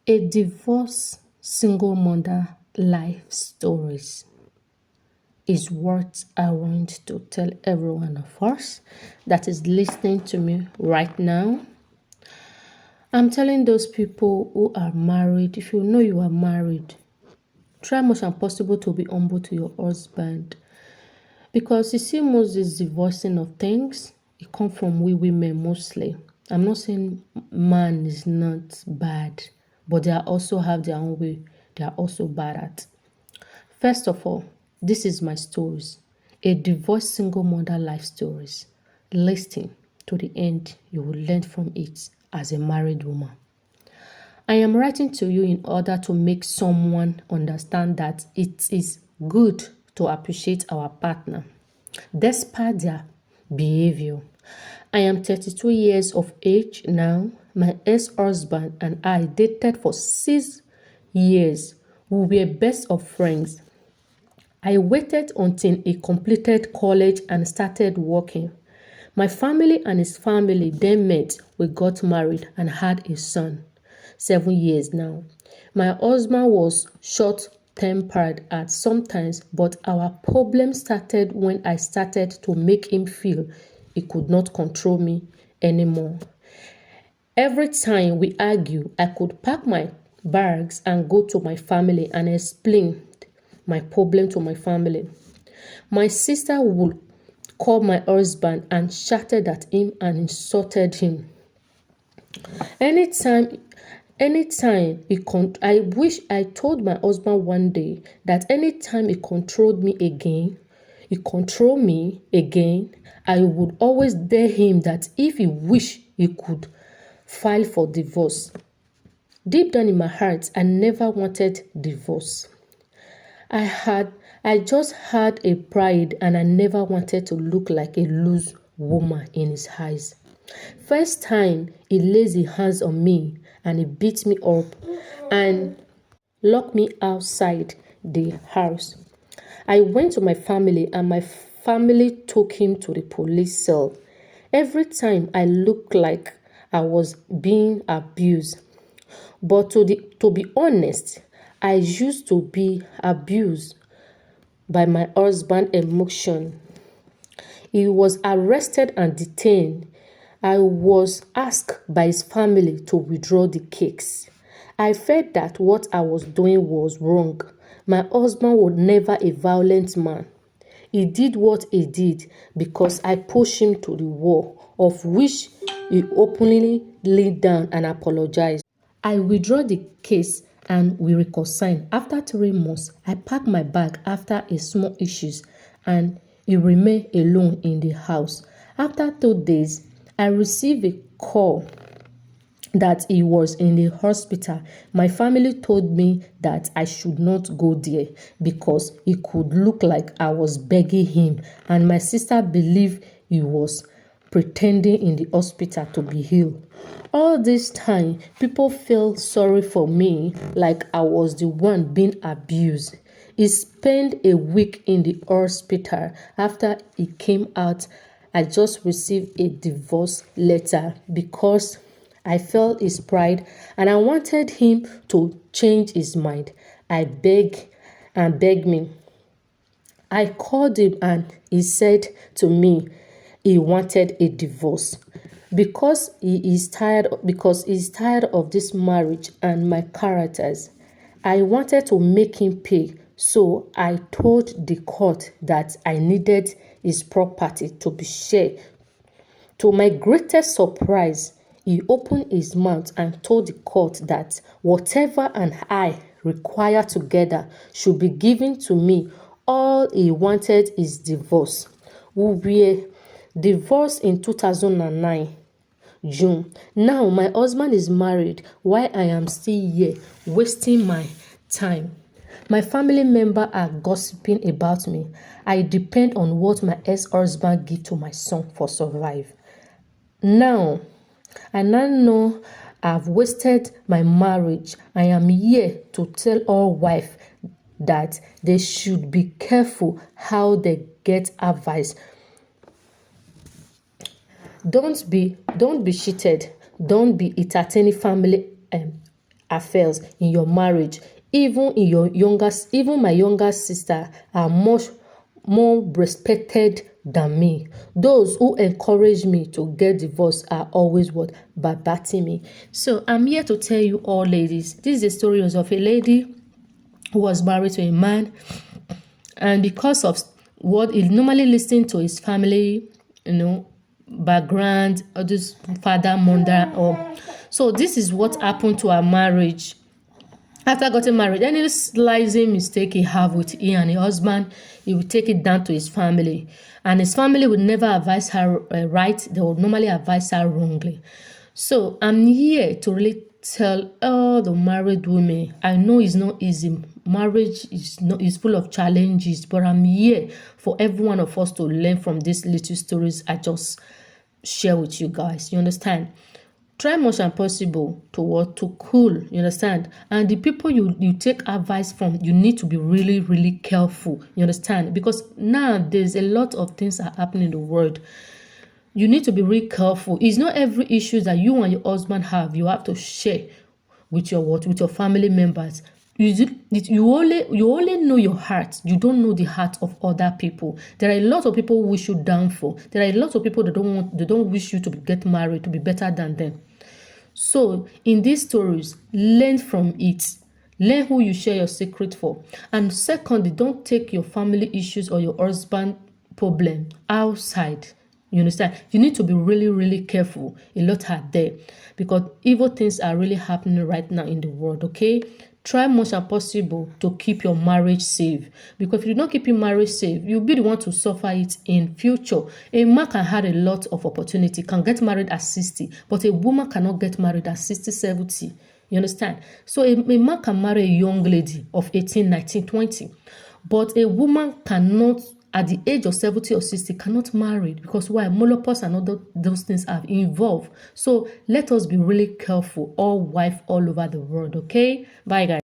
A divorced single mother life stories is what I want to tell every one of us that is listening to me right now. I'm telling those people who are married, if you know you are married, try much as possible to be humble to your husband. Because you see, most this divorcing of things, it comes from we women mostly. I'm not saying man is not bad, but they also have their own way. They are also bad at. First of all, this is my stories. A divorced single mother life stories. Listen to the end, you will learn from it as a married woman. I am writing to you in order to make someone understand that it is good to appreciate our partner, despite their behavior. I am 32 years of age now. My ex-husband and I dated for 6 years. We were best of friends. I waited until he completed college and started working. My family and his family then met. We got married and had a son. 7 years now. My husband was short-tempered at sometimes, but our problem started when I started to make him feel he could not control me anymore. Every time we argue, I could pack my bags and go to my family and explain my problem to my family. My sister would call my husband and shouted at him and insulted him. Anytime I wish I told my husband one day that anytime he controlled me again, I would always dare him that if he wished he could file for divorce. Deep down in my heart, I never wanted divorce. I just had a pride and I never wanted to look like a loose woman in his eyes. First time he lays his hands on me and he beat me up and locked me outside the house. I went to my family and my family took him to the police cell. Every time I looked like I was being abused. But to be honest, I used to be abused by my husband's emotion. He was arrested and detained. I was asked by his family to withdraw the case. I felt that what I was doing was wrong. My husband was never a violent man. He did what he did because I pushed him to the wall, of which he openly laid down and apologized. I withdrew the case and we reconciled. After 3 months, I packed my bag after a small issues and he remained alone in the house. After 2 days, I received a call that he was in the hospital. My family told me that I should not go there because it could look like I was begging him, and my sister believed he was pretending in the hospital to be healed. All this time, people felt sorry for me like I was the one being abused. He spent a week in the hospital. After he came out, I just received a divorce letter because I felt his pride and I wanted him to change his mind. I begged me. I called him and he said to me he wanted a divorce because he's tired of this marriage and my characters. I wanted to make him pay, so I told the court that I needed his property to be shared. To my greatest surprise, he opened his mouth and told the court that whatever and I require together should be given to me. All he wanted is divorce. We were divorced in 2009, June. Now my husband is married while I am still here wasting my time. My family members are gossiping about me. I depend on what my ex-husband gives to my son for survive. Now, I now know I've wasted my marriage. I am here to tell all wives that they should be careful how they get advice. Don't be cheated. Don't be entertaining family affairs in your marriage. Even my younger sister are much more respected than me. Those who encourage me to get divorced are always what? Babating me. So I'm here to tell you all, ladies, this is the story of a lady who was married to a man, and because of what he normally listened to his family, background, or this father, mother, or so this is what happened to her marriage. After getting married, any slicing mistake he have with he and her husband, he will take it down to his family, and his family would never advise her right. They would normally advise her wrongly. So I'm here to really tell all the married women, I know it's not easy. Marriage is full of challenges, but I'm here for every one of us to learn from these little stories I just share with you guys. You understand? Try much as possible to cool, you understand? And the people you take advice from, you need to be really, really careful, you understand? Because now there's a lot of things are happening in the world. You need to be really careful. It's not every issue that you and your husband have you have to share with your family members. You only know your heart. You don't know the heart of other people. There are a lot of people who wish you down for. There are a lot of people that don't wish you to get married, to be better than them. So in these stories, learn from it. Learn who you share your secret for. And secondly, don't take your family issues or your husband problem outside. You understand? You need to be really, really careful. A lot are there because evil things are really happening right now in the world, okay? Try much as possible to keep your marriage safe. Because if you don't keep your marriage safe, you'll be the one to suffer it in future. A man can have a lot of opportunity, can get married at 60, but a woman cannot get married at 60, 70. You understand? So a man can marry a young lady of 18, 19, 20. But a woman cannot, at the age of 70 or 60, cannot marry. Because why? Menopause and all those things are involved. So let us be really careful, all wife all over the world, okay? Bye, guys.